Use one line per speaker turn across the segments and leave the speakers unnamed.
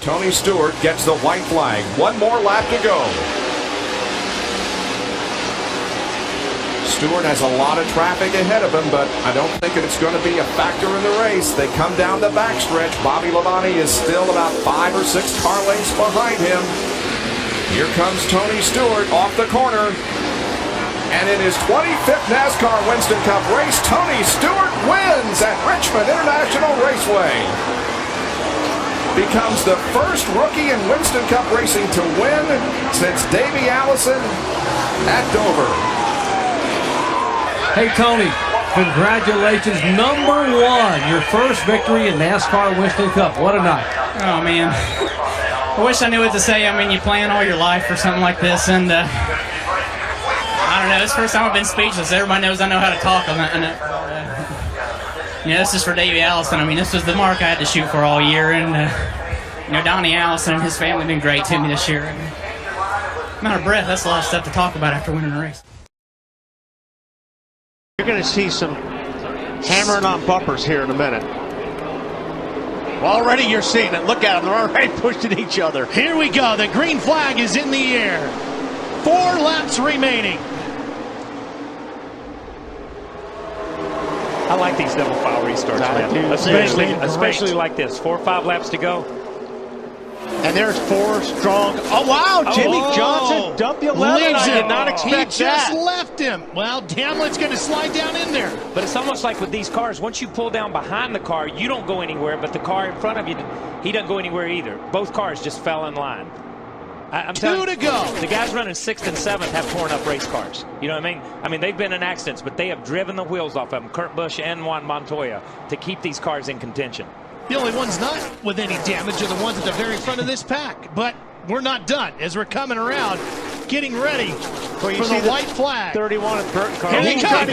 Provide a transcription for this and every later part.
Tony Stewart gets the white flag. One more lap to go. Stewart has a lot of traffic ahead of him, but I don't think it's going to be a factor in the race. They come down the backstretch. Bobby Labonte is still about 5 or 6 car lengths behind him. Here comes Tony Stewart off the corner. And in his 25th NASCAR Winston Cup race, Tony Stewart wins at Richmond International Raceway. Becomes the first rookie in Winston Cup racing to win since Davey Allison at Dover.
Hey, Tony, congratulations. #1, your first victory in NASCAR Winston Cup. What a night.
Oh, man. I wish I knew what to say. I mean, you plan all your life for something like this, and I don't know. It's the first time I've been speechless. Everybody knows I know how to talk. This is for Davey Allison. I mean, this was the mark I had to shoot for all year, and, Donnie Allison and his family have been great to me this year. I'm out of breath. That's a lot of stuff to talk about after winning a race.
You're going to see some hammering on bumpers here in a minute. Well, already you're seeing it. Look at them. They're already pushing each other.
Here we go. The green flag is in the air. 4 laps remaining.
I like these double file restarts, man. Especially like this. 4 or 5 laps to go.
And there's 4 strong. Oh, wow. Jimmy Johnson dumped the 11. I did not expect
he just left him. Well, Hamlin's going to slide down in there.
But it's almost like with these cars, once you pull down behind the car, you don't go anywhere, but the car in front of you, he doesn't go anywhere either. Both cars just fell in line. I'm
2 to go.
The guys running 6th and 7th have torn up race cars. You know what I mean? I mean, they've been in accidents, but they have driven the wheels off of them, Kurt Busch and Juan Montoya, to keep these cars in contention.
The only ones not with any damage are the ones at the very front of this pack. But we're not done as we're coming around, getting ready for the white flag.
31 and Burton car.
Here they come.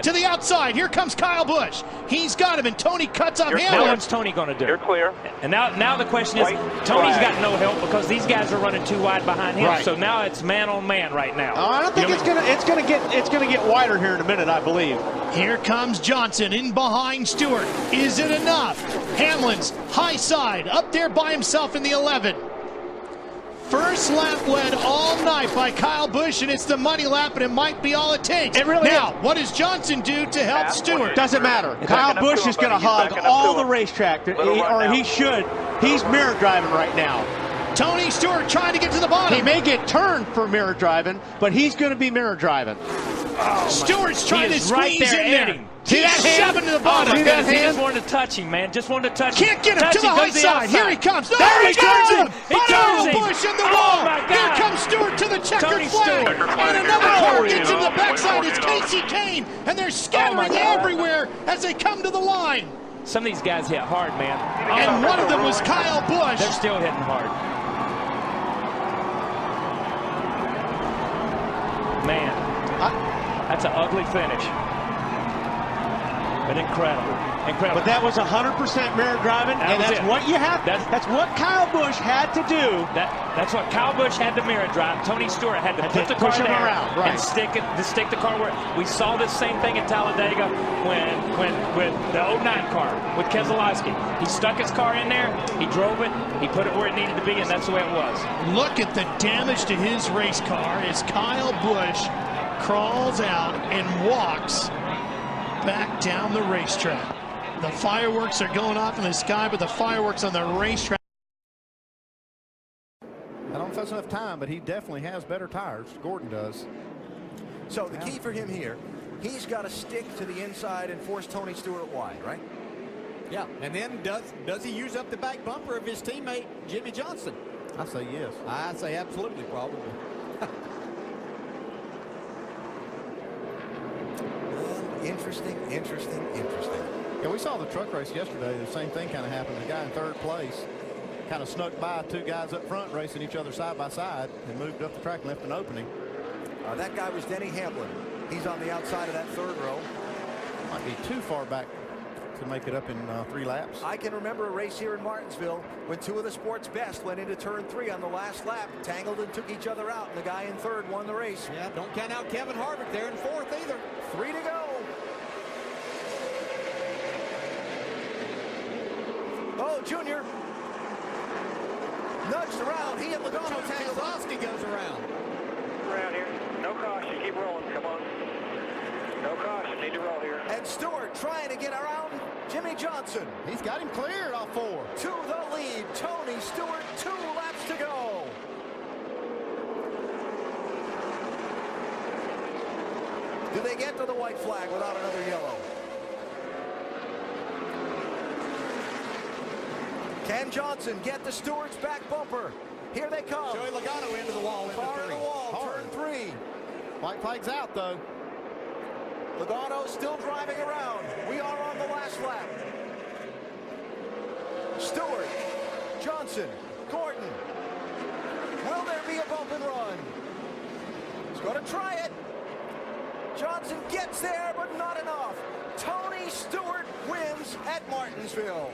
To the outside. Here comes Kyle Busch. He's got him, and Tony cuts off Hamlin.
Now what's Tony going to do?
You're clear.
And now the question is, Tony's got no help because these guys are running too wide behind him. Right. So now it's man on man right now.
I don't think it's gonna get wider here in a minute, I believe.
Here comes Johnson in behind Stewart. Is it enough? Hamlin's high side up there by himself in the 11. First lap led all night by Kyle Busch, and it's the money lap, and it might be all it takes.
It really
now,
is.
What does Johnson do to help Stewart?
Doesn't matter. Kyle Busch is going to hog all the racetrack, or he should. He's mirror driving right now.
Tony Stewart trying to get to the bottom.
He may get turned for mirror driving, but he's going to be mirror driving.
Oh, Stewart's trying to squeeze
right
in there.
See that hand?
Shoving to the bottom.
Oh my goodness, he just wanted to touch him, man. Just wanted to touch him.
Can't get him to the high side. Here he comes. No,
there
he turns him.
He turns him.
Busch in the
Oh
wall.
my God.
Here comes Stewart to the checkered
Tony
flag.
Stewart.
And another car gets in the backside. It's Casey Kane. And they're scattering everywhere as they come to the line.
Some of these guys hit hard, man.
And one of them was Kyle Busch.
They're still hitting hard. Man, that's an ugly finish. But incredible.
But that was 100% mirror driving, and that's what you have. That's what Kyle Busch had to do.
That's what Kyle Busch had to mirror drive. Tony Stewart had to put the car there
around, right,
and stick the car where. We saw this same thing in Talladega when with the 09 car with Keselowski. He stuck his car in there, he drove it, he put it where it needed to be, and that's the way it was.
Look at the damage to his race car as Kyle Busch crawls out and walks back down the racetrack. The fireworks are going off in the sky, but the fireworks on the racetrack.
I don't know if that's enough time, but he definitely has better tires. Gordon does.
So the key for him here, he's got to stick to the inside and force Tony Stewart wide, right?
Yeah, and then does he use up the back bumper of his teammate Jimmy Johnson?
I say yes.
I say absolutely, probably.
Interesting.
Yeah, we saw the truck race yesterday. The same thing kind of happened. The guy in 3rd place kind of snuck by 2 guys up front racing each other side by side and moved up the track and left an opening.
That guy was Denny Hamlin. He's on the outside of that 3rd row.
Might be too far back to make it up in 3 laps.
I can remember a race here in Martinsville when 2 of the sport's best went into turn 3 on the last lap, tangled and took each other out, and the guy in 3rd won the race.
Yeah, don't count out Kevin Harvick there in 4th either.
3 to go. Oh, Junior. nudged around. He and Logano tangled up.
Keselowski goes around.
Around here. No caution. Keep rolling. Come on. No caution. Need to roll here.
And Stewart trying to get around Jimmy Johnson.
He's got him cleared off 4.
To the lead, Tony Stewart, 2 laps to go. Do they get to the white flag without another yellow? Can Johnson get the Stewart's back bumper? Here they come.
Joey Logano into the wall.
Car in the wall,
Hard.
turn 3.
White flag's out, though.
Logano still driving around. We are on the last lap. Stewart, Johnson, Gordon. Will there be a bump and run? He's going to try it. Johnson gets there, but not enough. Tony Stewart wins at Martinsville.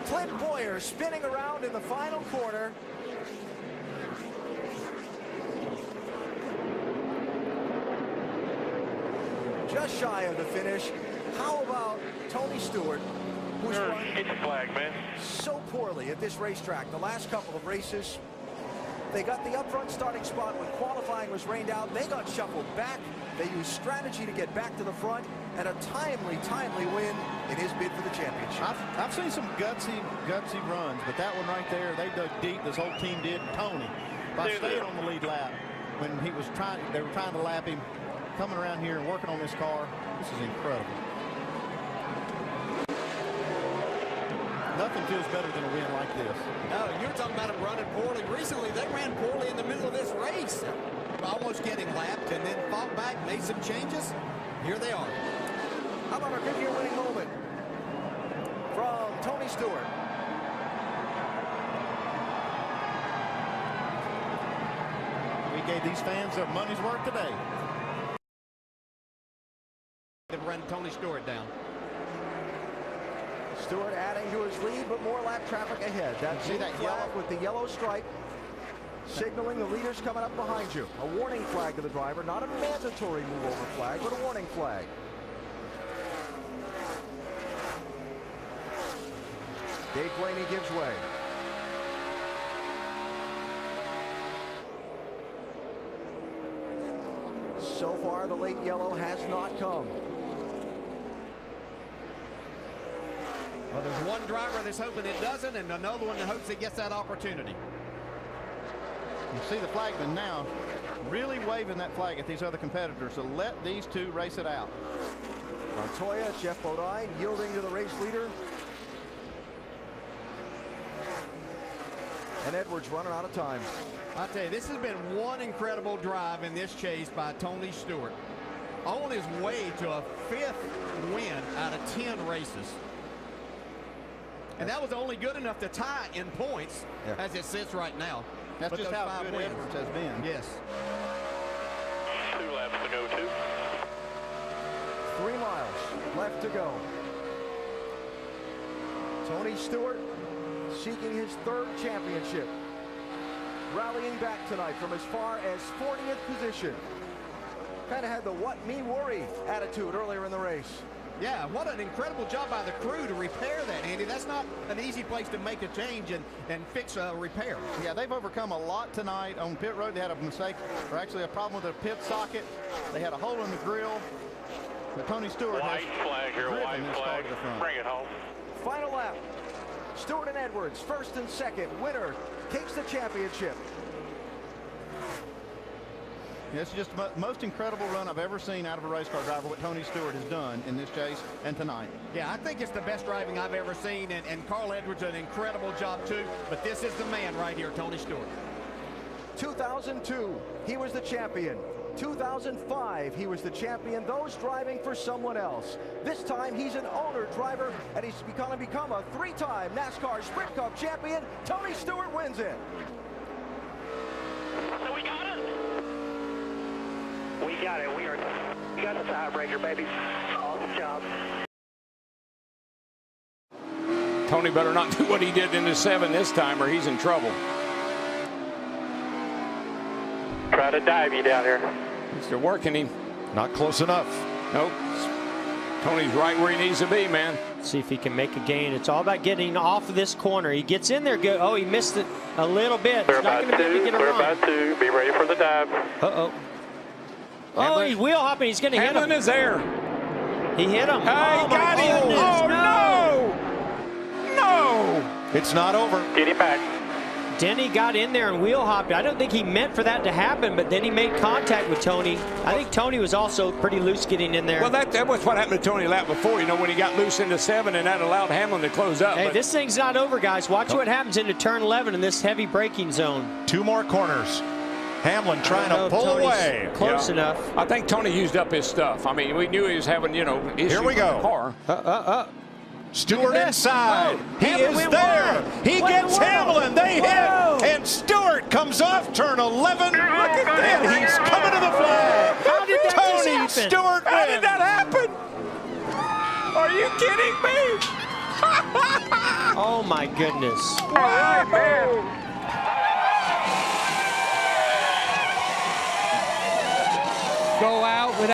Clint Boyer spinning around in the final corner. Just shy of the finish. How about Tony Stewart, who's run
Get the flag, man.
so poorly at this racetrack the last couple of races? They got the up front starting spot when qualifying was rained out. They got shuffled back. They used strategy to get back to the front, and a timely win in his bid for the championship.
I've seen some gutsy runs, but that one right there, they dug deep. This whole team did. Tony, by staying on the lead lap when they were trying to lap him, coming around here and working on this car. This is incredible. Nothing feels better than a win like this.
No, you're talking about them running poorly. Recently, they ran poorly in the middle of this race. Almost getting lapped and then fought back, made some changes. Here they are.
How about a Goodyear winning moment from Tony Stewart?
We gave these fans their money's worth today.
They've run Tony Stewart down.
Stewart adding to his lead, but more lap traffic ahead. That's
See that
flag
yellow?
with the yellow stripe, signaling the leaders coming up behind you. A warning flag to the driver, not a mandatory move over flag, but a warning flag. Dave Blaney gives way. So far, the late yellow has not come.
Well, there's one driver that's hoping it doesn't, and another one that hopes it gets that opportunity.
You see the flagman now really waving that flag at these other competitors, so let these two race it out.
Montoya, Jeff Bodine yielding to the race leader. And Edwards running out of time.
I tell you, this has been one incredible drive in this chase by Tony Stewart. On his way to a 5th win out of 10 races. And that was only good enough to tie in points as it sits right now.
That's
But
just
those
how
5
good
wins.
Edwards has been.
Yes.
2 laps to go, 2.
3 miles left to go. Tony Stewart seeking his 3rd championship. Rallying back tonight from as far as 40th position. Kind of had the what me worry attitude earlier in the race.
Yeah, what an incredible job by the crew to repair that, Andy. That's not an easy place to make a change and fix a repair.
Yeah, they've overcome a lot tonight. On pit road, they had a mistake, or actually a problem with their pit socket. They had a hole in the grill. But Tony Stewart
White
has
flag here,
driven
white
this car
flag.
to the front.
Bring it home.
Final lap. Stewart and Edwards, 1st and 2nd. Winner takes the championship.
Yeah, it's just the most incredible run I've ever seen out of a race car driver, what Tony Stewart has done in this chase and tonight.
Yeah, I think it's the best driving I've ever seen, and Carl Edwards did an incredible job too, but this is the man right here, Tony Stewart.
2002, he was the champion. 2005, he was the champion, those driving for someone else. This time, he's an owner driver, and he's going to become a 3-time NASCAR Sprint Cup champion. Tony Stewart wins it.
So we got it.
We got it. We got the tiebreaker, baby. Awesome job.
Tony better not do what he did in the 7 this time, or he's in trouble.
Try to dive you down here.
They're working him.
Not close enough.
Nope. Tony's right where he needs to be, man.
See if he can make a gain. It's all about getting off of this corner. He gets in there good. Oh, he missed it a little bit. He's not going to be able to get a run.
About two. Be ready for the dive.
Uh-oh. Oh, he's wheel hopping. He's going to hit him.
Hamlin is there.
He hit him.
Hey, got him. Oh, no. No.
It's not over.
Get him back.
Denny got in there and wheel hopped. I don't think he meant for that to happen, but then he made contact with Tony. I think Tony was also pretty loose getting in there.
Well, that was what happened to Tony lap before, you know, when he got loose into 7 and that allowed Hamlin to close up.
Hey, this thing's not over, guys. Watch what happens into turn 11 in this heavy braking zone.
2 more corners. Hamlin trying to pull
Tony's
away.
Close enough.
I think Tony used up his stuff. I mean, we knew he was having, you know, issues
Here we
with
go.
the car.
Stewart inside. He
Hamlin
is
went
there.
wide.
He
What in
gets
the world?
Hamlin. They
Whoa.
hit. And Stewart comes off turn 11. Look at that. And he's coming to the flag.
How did that just
Tony
happen?
Stewart
How
wins.
did that happen? Are you kidding me?
Oh, my goodness.
All right, man.
Go out with